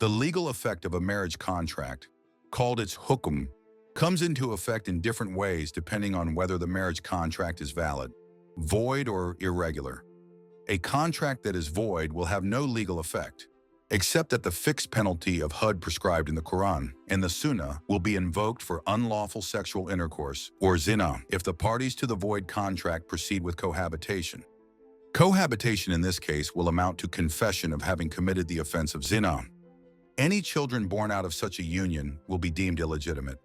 The legal effect of a marriage contract, called its hukum, comes into effect in different ways depending on whether the marriage contract is valid, void, or irregular. A contract that is void will have no legal effect, except that the fixed penalty of had prescribed in the Quran and the Sunnah will be invoked for unlawful sexual intercourse, or zina, if the parties to the void contract proceed with cohabitation. Cohabitation in this case will amount to confession of having committed the offense of zina. Any children born out of such a union will be deemed illegitimate.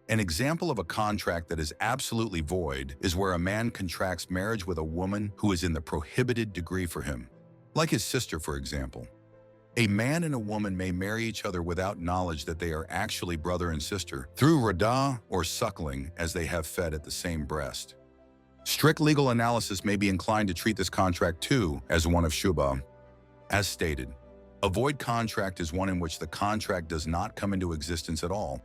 An example of a contract that is absolutely void is where a man contracts marriage with a woman who is in the prohibited degree for him, like his sister, for example. A man and a woman may marry each other without knowledge that they are actually brother and sister through radah or suckling, as they have fed at the same breast. Strict legal analysis may be inclined to treat this contract too as one of shubhah. As stated, a void contract is one in which the contract does not come into existence at all.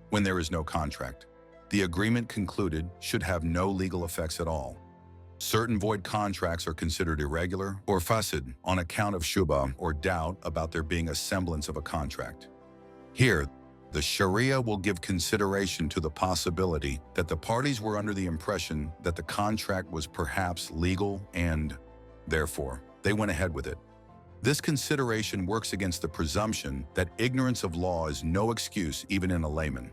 When there is no contract, the agreement concluded should have no legal effects at all. Certain void contracts are considered irregular or fasid on account of shubhah or doubt about there being a semblance of a contract. Here, the Sharia will give consideration to the possibility that the parties were under the impression that the contract was perhaps legal and, therefore, they went ahead with it. This consideration works against the presumption that ignorance of law is no excuse even in a layman.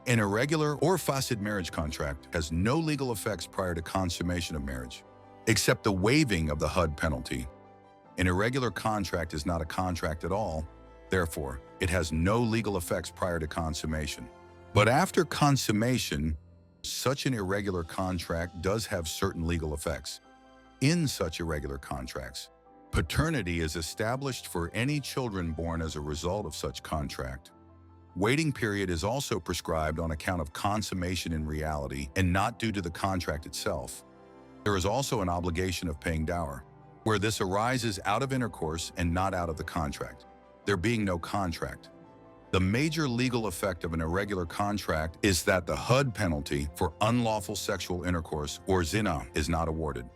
An irregular or fasid marriage contract has no legal effects prior to consummation of marriage, except the waiving of the had penalty. An irregular contract is not a contract at all, therefore, it has no legal effects prior to consummation. But after consummation, such an irregular contract does have certain legal effects. In such irregular contracts, paternity is established for any children born as a result of such contract. Waiting period is also prescribed on account of consummation in reality and not due to the contract itself. There is also an obligation of paying dower, where this arises out of intercourse and not out of the contract, there being no contract. The major legal effect of an irregular contract is that the had penalty for unlawful sexual intercourse, or zina, is not awarded.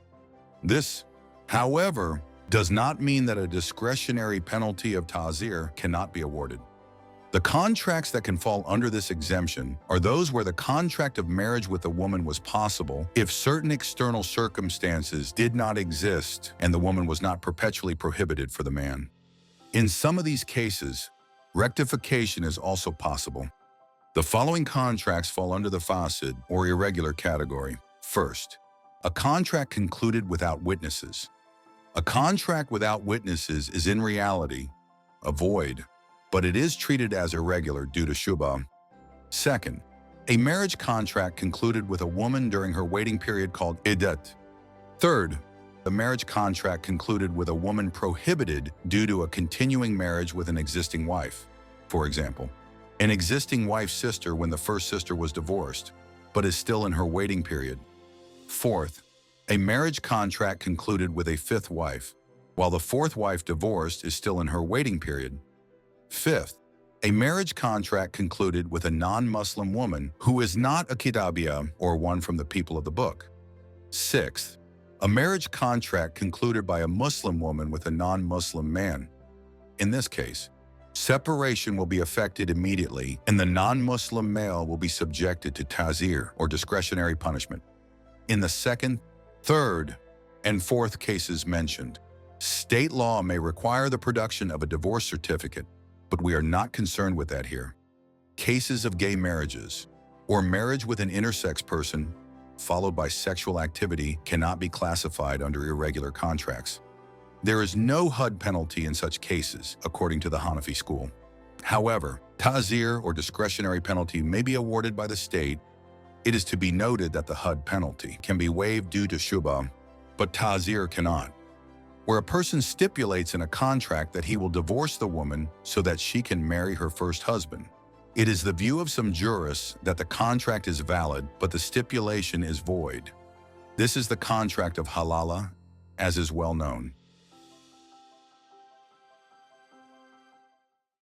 This, however, does not mean that a discretionary penalty of ta'zir cannot be awarded. The contracts that can fall under this exemption are those where the contract of marriage with a woman was possible if certain external circumstances did not exist and the woman was not perpetually prohibited for the man. In some of these cases, rectification is also possible. The following contracts fall under the fasid or irregular category. First, a contract concluded without witnesses. A contract without witnesses is in reality a void, but it is treated as irregular due to shubhah. Second, a marriage contract concluded with a woman during her waiting period called iddah. Third, a marriage contract concluded with a woman prohibited due to a continuing marriage with an existing wife. For example, an existing wife's sister when the first sister was divorced, but is still in her waiting period. Fourth, a marriage contract concluded with a fifth wife, while the fourth wife divorced is still in her waiting period. Fifth, a marriage contract concluded with a non-Muslim woman who is not a kitabiyah or one from the people of the book. Sixth, a marriage contract concluded by a Muslim woman with a non-Muslim man. In this case, separation will be effected immediately and the non-Muslim male will be subjected to ta'zir or discretionary punishment. In the second, third, and fourth cases mentioned, state law may require the production of a divorce certificate, but we are not concerned with that here. Cases of gay marriages or marriage with an intersex person followed by sexual activity cannot be classified under irregular contracts. There is no had penalty in such cases, according to the Hanafi school. However, ta'zir or discretionary penalty may be awarded by the state. It is to be noted that the had penalty can be waived due to shubhah, but ta'zir cannot. Where a person stipulates in a contract that he will divorce the woman so that she can marry her first husband, it is the view of some jurists that the contract is valid, but the stipulation is void. This is the contract of halala, as is well known.